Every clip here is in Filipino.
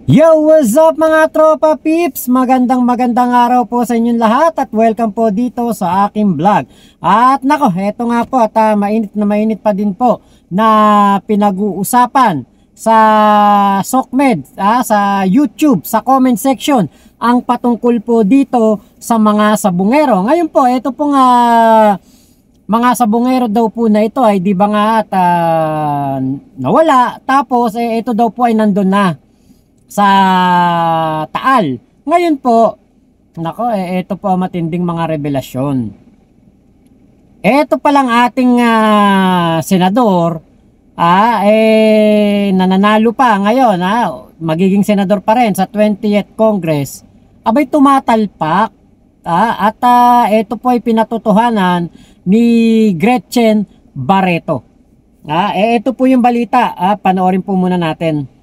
Yo, what's up mga tropa peeps? Magandang araw po sa inyong lahat at welcome po dito sa aking vlog. At nako, eto nga po at mainit pa din po na pinag-uusapan sa SOCMED, sa YouTube, sa comment section ang patungkol po dito sa mga sabungero. Ngayon po, eto pong mga sabungero daw po na ito ay di ba nga at nawala, tapos ito daw po ay nandun na sa Taal. Ngayon po, nako, ito po matinding mga revelasyon. Ito palang ating senador, nananalo pa ngayon, magiging senador pa rin sa 20th Congress. Abay tumatalpak, at ito po ay pinatotohanan ni Gretchen Barreto. Ito po yung balita, panoorin po muna natin.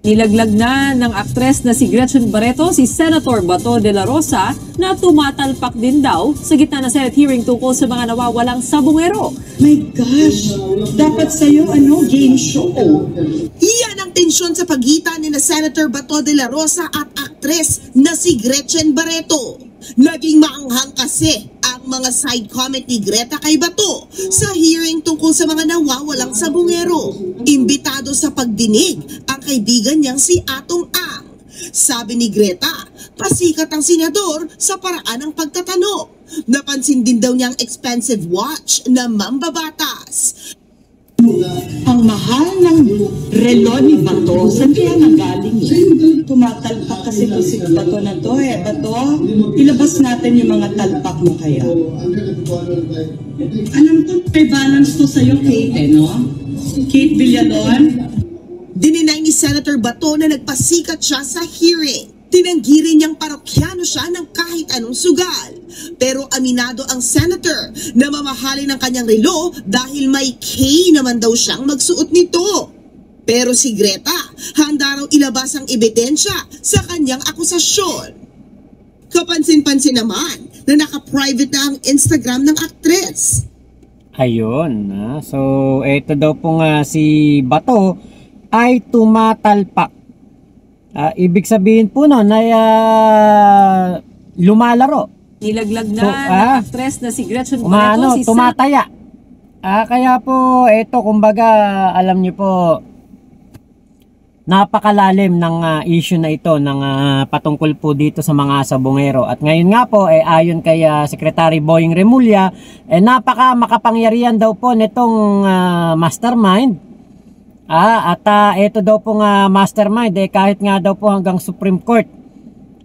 Nilaglag na ng aktres na si Gretchen Barreto si Senator Bato de la Rosa na tumatalpak din daw sa gitna ng Senate hearing tungkol sa mga nawawalang sabungero. My gosh, dapat sa'yo game show. Iyan ang tensyon sa pagitan ni na Senator Bato de la Rosa at aktres na si Gretchen Barreto. Naging maanghang kasi ang mga side comment ni Greta kay Bato sa hearing tungkol sa mga nawawalang sabungero. Imbitado sa pagdinig ang kaibigan niyang si Atong Ang. Sabi ni Greta, pasikat ang senador sa paraan ng pagtatanong. Napansin din daw niyang expensive watch na mambabatas. Ang mahal ng relo ni Bato, saan kaya nanggaling yun? Tumatalpak kasi to si Bato na to Bato, ilabas natin yung mga talpak mo kaya. Alam ko, may balance to sa'yo, Kate, no? Kate Villalon. Dininay ni Senator Bato na nagpasikat siya sa hearing. Tinanggi rin niyang parokyano siya ng kahit anong sugal. Pero aminado ang senator na mamahalin ang kanyang relo dahil may K naman daw siyang magsuot nito. Pero si Greta, handa raw ilabas ang ebidensya sa kanyang akusasyon. Kapansin-pansin naman na naka-private na ang Instagram ng aktres. Ayun, so ito daw po nga si Bato ay tumatalpak. Ibig sabihin po nun ay lumalaro. Nilaglag na ng aktres na si Gretchen Barreto si tumataya. Kaya po ito, kumbaga, alam niyo po, napakalalim ng issue na ito ng patungkol po dito sa mga sabungero. At ngayon nga po, ayon kay Secretary Boying Remulla, napaka makapangyarihan daw po nitong mastermind. At ito daw pong mastermind, kahit nga daw po hanggang Supreme Court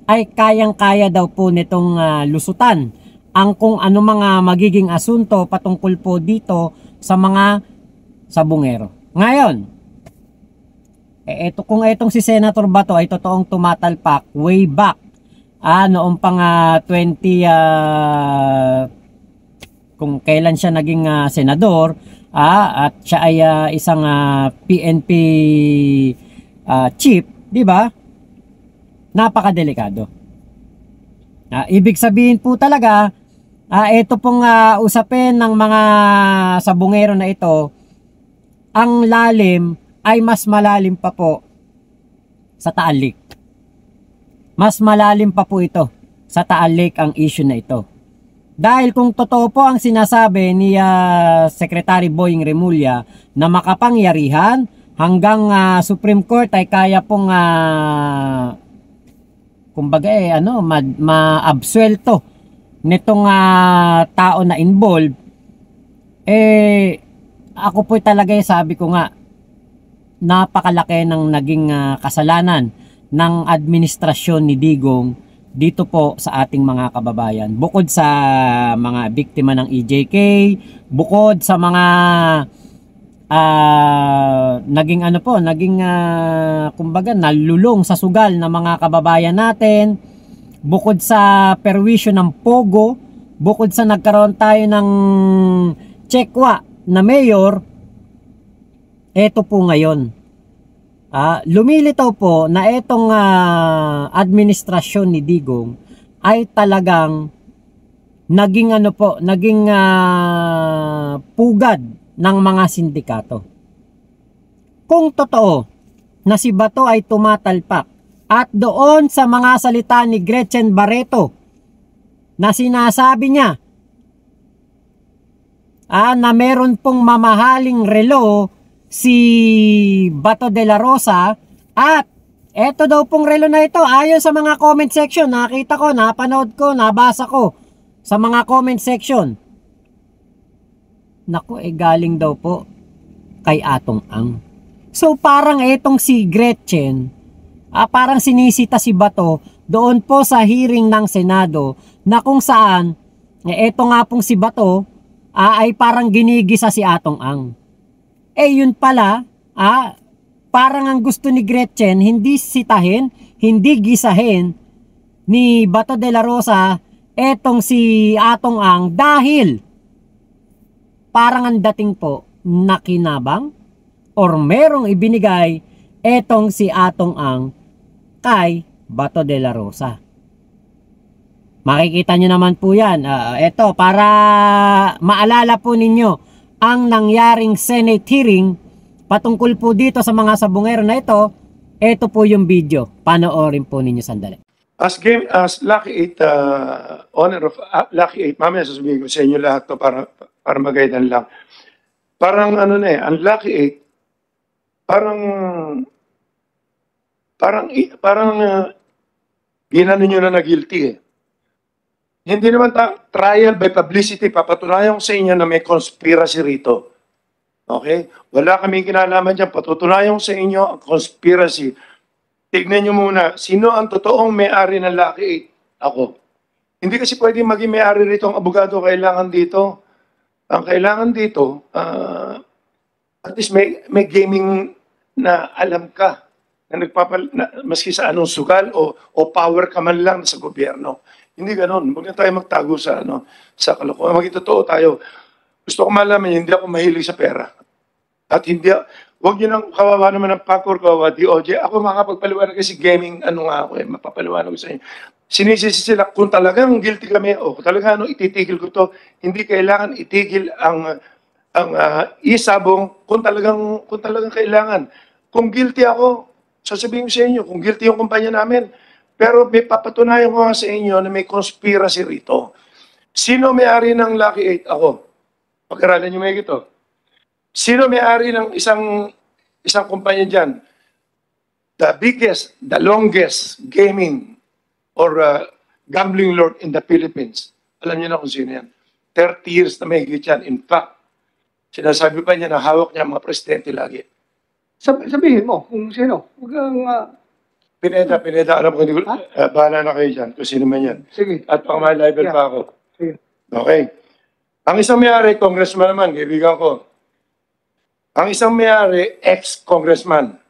ay kayang-kaya daw po nitong lusutan ang kung ano mga magiging asunto patungkol po dito sa mga sabungero. Ngayon, kung itong si Senator Bato ay totoong tumatalpak way back noong pang 20 kung kailan siya naging senador, at siya ay isang PNP chief, di ba? Napakadelikado. Ibig sabihin po talaga, ito pong usapin ng mga sabungero na ito, ang lalim ay mas malalim pa po sa Taal Lake. Mas malalim pa po ito sa Taal Lake ang issue na ito. Dahil kung totoo po ang sinasabi ni Secretary Boying Remulla na makapangyarihan hanggang Supreme Court ay kaya pong kumbaga ma-absuelto nitong tao na involved, ako po talaga sabi ko nga, napakalaki ng naging kasalanan ng administrasyon ni Digong dito po sa ating mga kababayan. Bukod sa mga biktima ng EJK, bukod sa mga naging kumbaga nalulong sa sugal ng mga kababayan natin, bukod sa perwisyo ng Pogo, bukod sa nagkaroon tayo ng Chekwa na mayor, eto po ngayon. Lumilitaw po na itong administrasyon ni Digong ay talagang naging pugad ng mga sindikato. Kung totoo na si Bato ay tumatalpak. At doon sa mga salita ni Gretchen Barreto na sinasabi niya na meron pong mamahaling relo si Bato de la Rosa, at eto daw pong relo na ito ayon sa mga comment section, nakita ko, napanood ko, nabasa ko sa mga comment section. Naku, galing daw po kay Atong Ang. So parang etong si Gretchen, parang sinisita si Bato doon po sa hearing ng Senado na kung saan eto nga pong si Bato ay parang ginigisa si Atong Ang. Yun pala, parang ang gusto ni Gretchen hindi sitahin, hindi gisahin ni Bato de la Rosa etong si Atong Ang dahil parang ang dating po nakinabang or merong ibinigay etong si Atong Ang kay Bato de la Rosa. Makikita nyo naman po yan. Ito, para maalala po ninyo ang nangyaring Senate hearing patungkol po dito sa mga sabungero na ito. Ito po yung video. Panoorin po ninyo sandali. As Lucky 8, honor of Lucky 8, mamaya sasabihin ko sa inyo lahat to para magaydan lang. Parang ano na ang Lucky 8, parang ginano nyo na guilty Hindi naman trial by publicity, papatunayan ko sa inyo na may conspiracy rito. Okay? Wala kaming kinalaman dyan, patutunayan ko sa inyo ang conspiracy. Tignan nyo muna, sino ang totoong may-ari ng Lucky 8? Ako. Hindi kasi pwede maging may-ari rito ang abogado kailangan dito. Ang kailangan dito, at least may gaming na alam ka, maski sa anong sugal o power ka man lang sa gobyerno. Hindi ganoon. Huwag na tayo magtago sa sa kalokohan. Maging totoo tayo. Gusto ko malaman, hindi ako mahilig sa pera. At huwag nyo nang kawawa naman ng PACOR, kawawa DOJ. Ako makapagpaliwanag kasi gaming, ako mapapaliwanag ko sa inyo. Sinisisi sila, kung talagang guilty kami, kung talagang ititigil ko to, hindi kailangan itigil ang isabong kung talagang kailangan. Kung guilty ako, sasabihin ko sa inyo, kung guilty yung kumpanya namin, pero may papatunayan ko nga sa inyo na may conspiracy rito. Sino may-ari ng Lucky 8? Ako. Pag-aralan nyo may ito. Sino may-ari ng isang kumpanya dyan? The biggest, the longest gaming or gambling lord in the Philippines. Alam niyo na kung sino yan. 30 years na may higit yan. In fact, sinasabi pa niya na hawak niya mga presidente lagi. Sabihin mo kung sino. Huwag kang... Pineda, alam ko, bahala na kayo dyan, kung sino man yan. Sige. At pang may level pa ako. Sige. Okay. Ang isang may-ari, congressman naman, kaibigan ko. Ang isang may-ari, ex-congressman.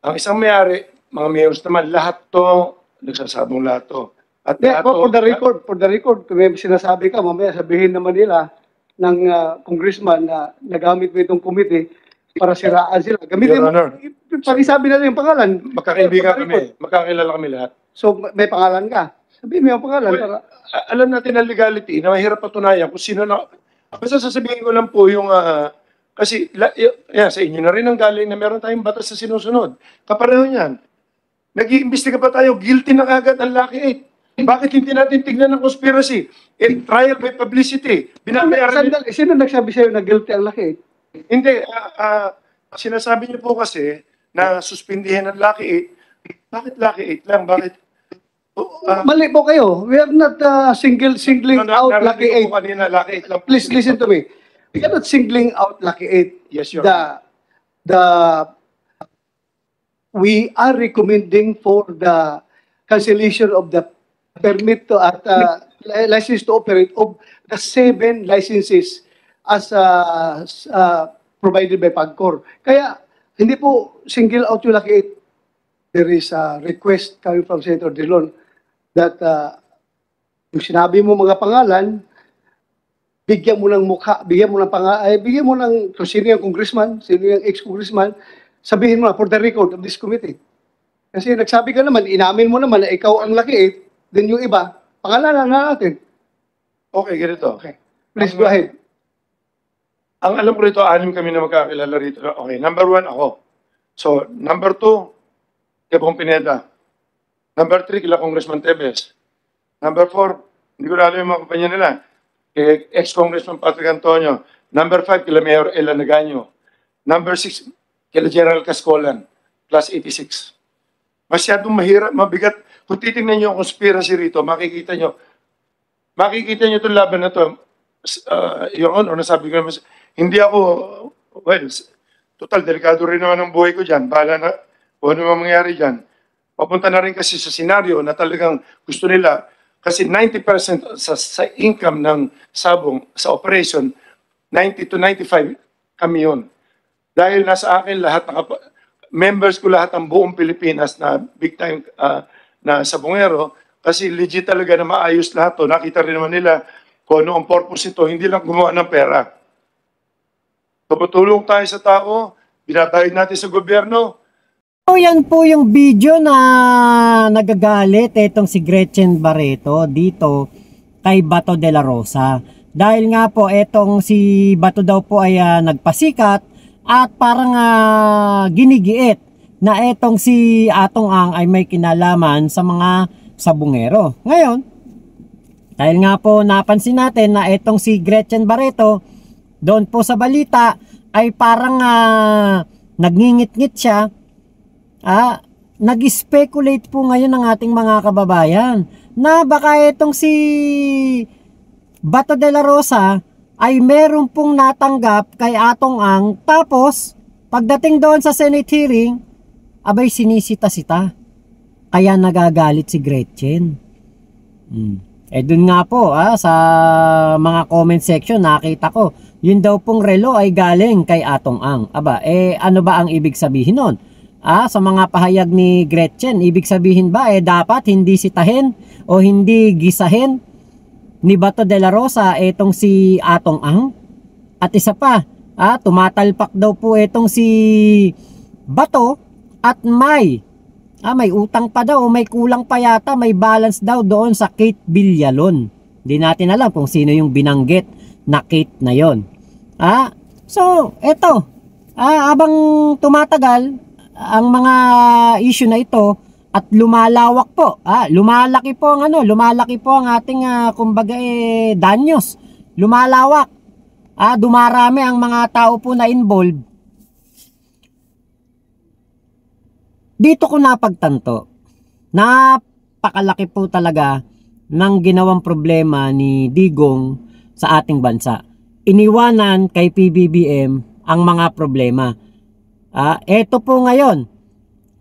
Ang isang may-ari, mga mayors naman, lahat to, nagsasabong lahat to. At lahat to, for the record, kung may sinasabi ka, mamaya sabihin naman nila ng congressman na nagamit mo itong committee para siraan sila. Gamitin Your mo, Honor. pakisabi na yung pangalan. magkakaibigan kami, magkakilala kami lahat. So, may pangalan ka. Sabihin mo yung pangalan. Well, Para... alam natin ang legality na mahirap patunayan kung sino na. Basta sasabihin ko lang po yung, kasi sa inyo na rin ang galing na meron tayong batas sa sinusunod. Kapareho niyan. Nag-iimbestiga pa tayo, guilty na kagad ang Lucky 8. Bakit hindi natin tignan ng conspiracy? Trial by publicity. Sino nagsabi sa'yo na guilty ang Lucky 8? Hindi, sinasabi niyo po kasi na suspindihin ang Lucky 8. Bakit Lucky 8 lang? Bakit? Mali po kayo. We are not singling out Lucky 8. Kanina, Lucky 8 lang. Please listen to me. We are not singling out Lucky 8. Yes, Your Honor. We are recommending for the cancellation of the permit to license to operate of the 7 licenses as provided by PAGCOR. Kaya hindi po single out yung Lucky 8. There is a request coming from Senator Drilon that yung sinabi mo mga pangalan, bigyan mo ng mukha, bigyan mo ng kung sino yung congressman, sino yung ex-congressman, sabihin mo na for the record of this committee. Kasi nagsabi ka naman, inamin mo naman na ikaw ang Lucky 8, then yung iba, pangalanan na natin. Okay, ganito. Okay. Please go ahead. Ang alam ko rito, 6 kami na magkakilala rito. Okay, number 1 ako. So, number 2, kay Bong Pineda. Number 3, kila Congressman Tevez. Number 4, hindi ko na alam yung mga kumpanya nila, kay ex-Congressman Patrick Antonio. Number 5, kila Mayor Ella Nagaño. Number 6, kila General Cascolan, plus 86. Masyadong mahirap, mabigat. Kung titingnan nyo yung conspiracy rito, makikita nyo itong laban na to. Your Honor, nasabi ko naman, hindi ako, well, total, delikado rin naman ang buhay ko dyan. Bahala na kung ano mangyayari dyan. Papunta na rin kasi sa senaryo na talagang gusto nila, kasi 90% sa income ng sabong, sa operation, 90 to 95 kami yun. Dahil nasa akin lahat, members ko lahat ang buong Pilipinas na big time na sabongero, kasi legit talaga na maayos lahat to. Nakita rin naman nila kung ano ang purpose ito, hindi lang gumawa ng pera. Tumutulong tayo sa tao, binabayad natin sa gobyerno. So yan po yung video na nagagalit itong si Gretchen Barreto dito kay Bato de la Rosa. Dahil nga po itong si Bato daw po ay nagpasikat at parang ginigiit na itong si Atong Ang ay may kinalaman sa mga sabungero. Ngayon, dahil nga po napansin natin na itong si Gretchen Barreto doon po sa balita ay parang nagngingit-ngit siya. Nag-speculate po ngayon ng ating mga kababayan na baka itong si Bato de la Rosa ay meron pong natanggap kay Atong Ang, tapos pagdating doon sa Senate hearing, abay sinisita-sita. Kaya nagagalit si Gretchen. Dun nga po sa mga comment section nakita ko, yun daw pong relo ay galing kay Atong Ang. Aba, ano ba ang ibig sabihin nun? Sa mga pahayag ni Gretchen, ibig sabihin ba dapat hindi sitahin o hindi gisahin ni Bato de la Rosa itong si Atong Ang? At isa pa, tumatalpak daw po itong si Bato at may utang pa daw, may kulang pa yata, may balance daw doon sa Kate Villalon. Hindi natin alam kung sino yung binanggit na Kate na yon. So, eto, habang tumatagal ang mga issue na ito at lumalawak po, lumalaki po ang ating kumbaga danyos. Lumalawak. Dumarami ang mga tao po na involved. Dito ko napagtanto, napakalaki po talaga ng ginawang problema ni Digong sa ating bansa. Iniwanan kay PBBM ang mga problema. Eto po ngayon,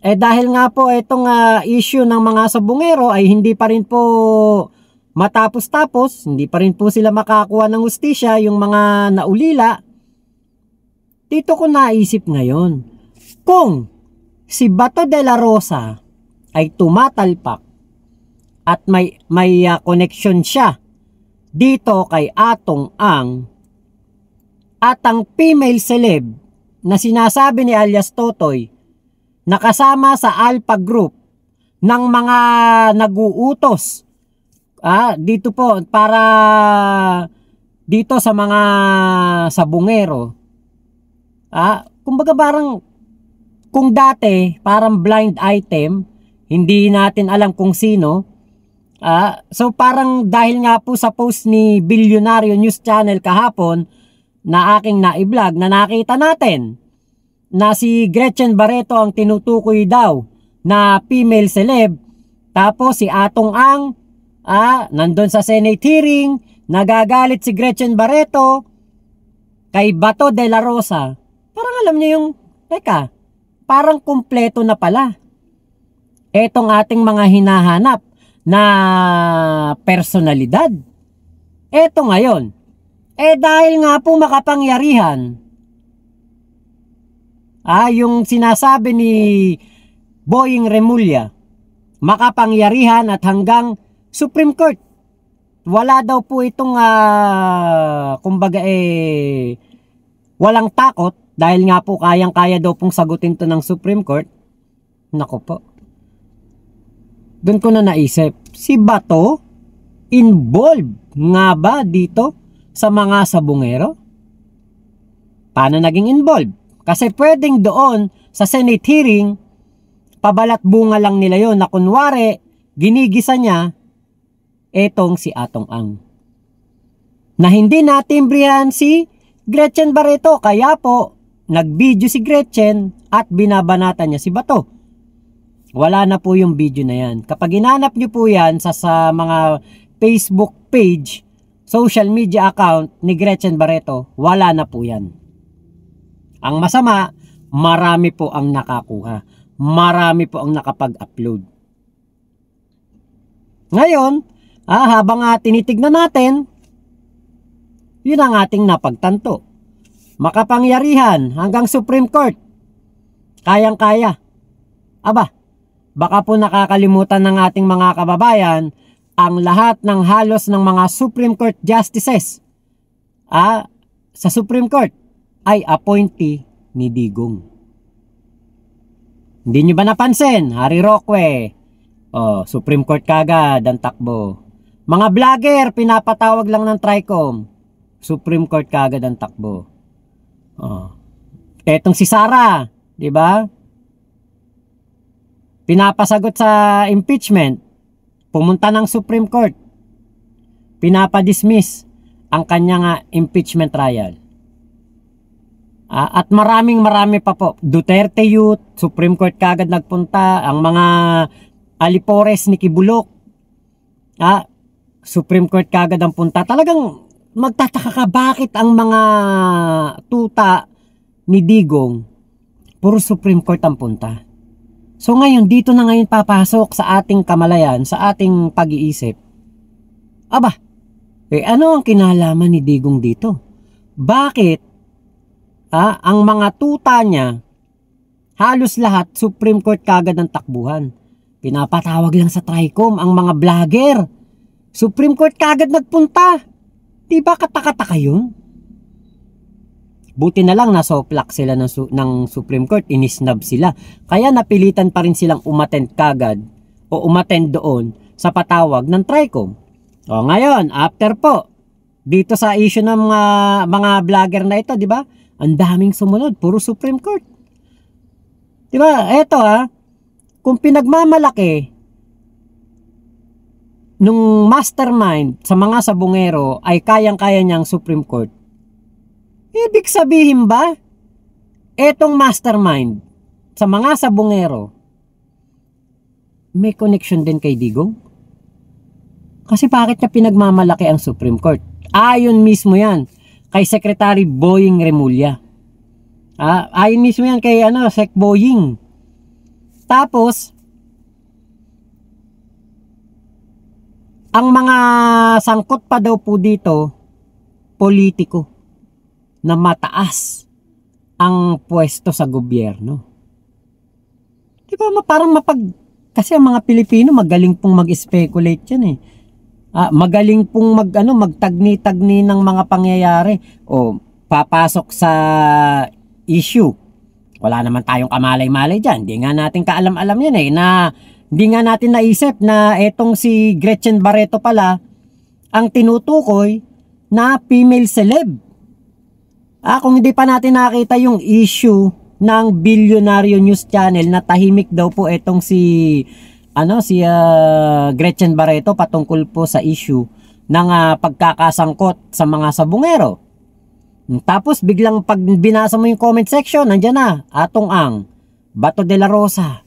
dahil nga po itong issue ng mga sabungero ay hindi pa rin po matapos-tapos, hindi pa rin po sila makakuha ng hustisya, yung mga naulila. Dito ko naisip ngayon, kung si Bato de la Rosa ay tumatalpak at may connection siya dito kay Atong Ang at ang female celeb na sinasabi ni alias Totoy na kasama sa Alpha Group ng mga naguutos dito po para dito sa mga sabungero. Kumbaga parang kung dati parang blind item, hindi natin alam kung sino. So parang dahil nga po sa post ni Bilyonaryo News Channel kahapon na aking na-vlog na nakita natin na si Gretchen Barreto ang tinutukoy daw na female celeb, tapos si Atong Ang nandun sa Senate hearing, nagagalit si Gretchen Barreto kay Bato de la Rosa. Parang alam niyo yung teka, parang kumpleto na pala etong ating mga hinahanap na personalidad. Eto ngayon, dahil nga po makapangyarihan, yung sinasabi ni Boying Remulla, makapangyarihan at hanggang Supreme Court. Wala daw po itong kumbaga walang takot dahil nga po kayang-kaya daw pong sagutin to ng Supreme Court. Nako po. Doon ko na naisip, si Bato involved nga ba dito sa mga sabungero? Paano naging involved? Kasi pwedeng doon sa Senate hearing, pabalat bunga lang nila yon na kunwari, ginigisa niya etong si Atong Ang. Na hindi natimbrihan si Gretchen Barreto, kaya po, nag-video si Gretchen at binabanatan niya si Bato. Wala na po yung video na yan. Kapag inanap niyo po yan sa mga Facebook page, social media account ni Gretchen Barreto, wala na po yan. Ang masama, marami po ang nakakuha. Marami po ang nakapag-upload. Ngayon, habang tinitignan natin, yun ang ating napagtanto. Makapangyarihan hanggang Supreme Court. Kayang-kaya. Aba, baka po nakakalimutan ng ating mga kababayan ang lahat ng halos ng mga Supreme Court Justices sa Supreme Court ay appointee ni Digong. Hindi nyo ba napansin? Harry Roque, Supreme Court kagad ang takbo. Mga vlogger, pinapatawag lang ng TRICOM, Supreme Court kagad ang takbo. Etong si Sara, di ba? Pinapasagot sa impeachment, pumunta ng Supreme Court, pinapadismiss ang kanyang impeachment trial. At marami pa po. Duterte Youth, Supreme Court kagad nagpunta, ang mga alipores ni Kibulok, Supreme Court kagad ang punta. Talagang magtataka ka bakit ang mga tuta ni Digong puro Supreme Court ang punta. So ngayon, dito na ngayon papasok sa ating kamalayan, sa ating pag-iisip. Aba, ano ang kinalaman ni Digong dito? Bakit ang mga tuta niya, halos lahat Supreme Court kagad ang takbuhan? Pinapatawag lang sa TRICOM ang mga vlogger. Supreme Court kagad nagpunta. Diba kataka-taka yun? Buti na lang nasoplak sila ng Supreme Court, inisnab sila. Kaya napilitan pa rin silang umattend kagad o umattend doon sa patawag ng TRICOM. Ngayon, after po, dito sa issue ng mga vlogger na ito, di ba? Ang daming sumunod, puro Supreme Court. Di ba? Eto kung pinagmamalaki nung mastermind sa mga sabungero ay kayang-kaya niyang Supreme Court, ibig sabihin ba, etong mastermind sa mga sabungero, may connection din kay Digong? Kasi bakit niya pinagmamalaki ang Supreme Court? Ayon mismo yan kay Secretary Boying Remulla. Ayon mismo yan kay Sec Boying. Tapos, ang mga sangkot pa daw po dito, politiko na mataas ang pwesto sa gobyerno. Di ba parang kasi ang mga Pilipino magaling pong mag-speculate yan magaling pong magtagni-tagni ng mga pangyayari o papasok sa issue. Wala naman tayong kamalay-malay dyan. Hindi nga natin kaalam-alam yan na hindi nga natin naisip na etong si Gretchen Barreto pala ang tinutukoy na female celeb. Kung hindi pa natin nakita yung issue ng Bilyonaryo News Channel na tahimik daw po etong si Gretchen Barreto patungkol po sa issue ng pagkakasangkot sa mga sabungero. Tapos biglang pag binasa mo yung comment section, nandiyan na, Atong Ang, Bato de la Rosa.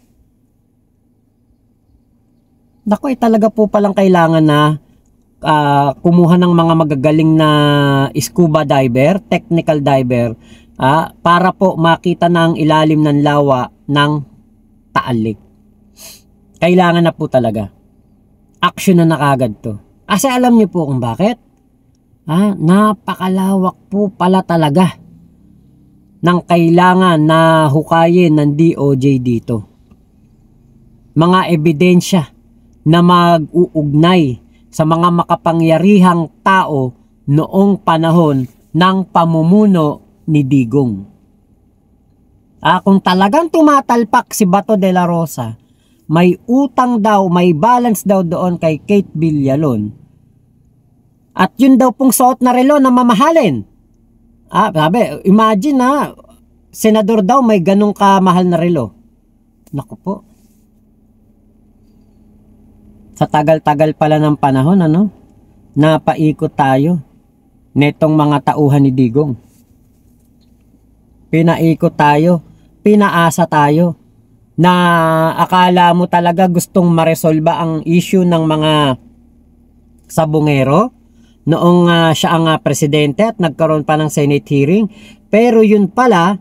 Naku, talaga po palang kailangan na kumuha ng mga magagaling na scuba diver, technical diver, para po makita na ang ilalim ng lawa ng Taal Lake. Kailangan na po talaga. Action na nakagad to. Kasi alam niyo po kung bakit? Napakalawak po pala talaga ng kailangan na hukayin ng DOJ dito. Mga ebidensya na mag-uugnay sa mga makapangyarihang tao noong panahon ng pamumuno ni Digong. Kung talagang tumatalpak si Bato de la Rosa, may utang daw, may balance daw doon kay Kate Villalon. At yun daw pong suot na relo na mamahalin. Sabi, imagine senador daw may ganong kamahal na relo. Naku po. Sa tagal-tagal pala ng panahon, ano? Napaikot tayo netong mga tauhan ni Digong. Pinaikot tayo, pinaasa tayo, na akala mo talaga gustong maresolba ang issue ng mga sabungero noong siya ang presidente at nagkaroon pa ng Senate hearing. Pero yun pala,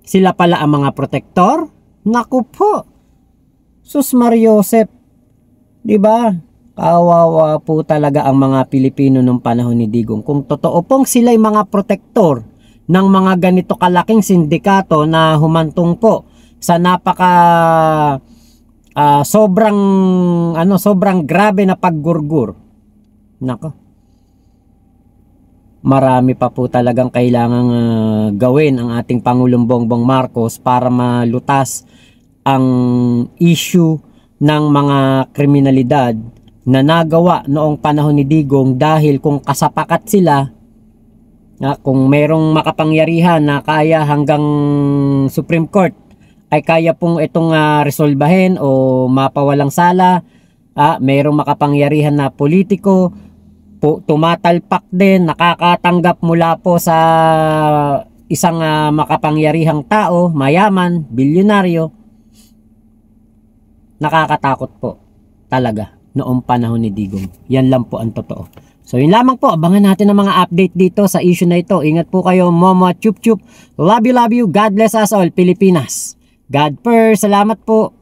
sila pala ang mga protektor. Naku po, sus Mariosep, diba? Kawawa po talaga ang mga Pilipino nung panahon ni Digong. Kung totoo pong sila'y mga protektor ng mga ganito kalaking sindikato na humantong po sa napaka sobrang grabe na paggurgur. Nako. Marami pa po talagang kailangang gawin ang ating Pangulong Bongbong Marcos para malutas ang issue ng mga kriminalidad na nagawa noong panahon ni Digong, dahil kung kasapakat sila, kung merong makapangyarihan na kaya hanggang Supreme Court ay kaya pong itong resolbahin o mapawalang sala, merong makapangyarihan na politiko po, tumatalpak din, nakakatanggap mula po sa isang makapangyarihang tao, mayaman, bilyonaryo. Nakakatakot po talaga noong panahon ni Digong. Yan lang po ang totoo. So yun lamang po, abangan natin ang mga update dito sa issue na ito. Ingat po kayo, Momo, chup chup. Love you, God bless us all, Pilipinas. God first, salamat po.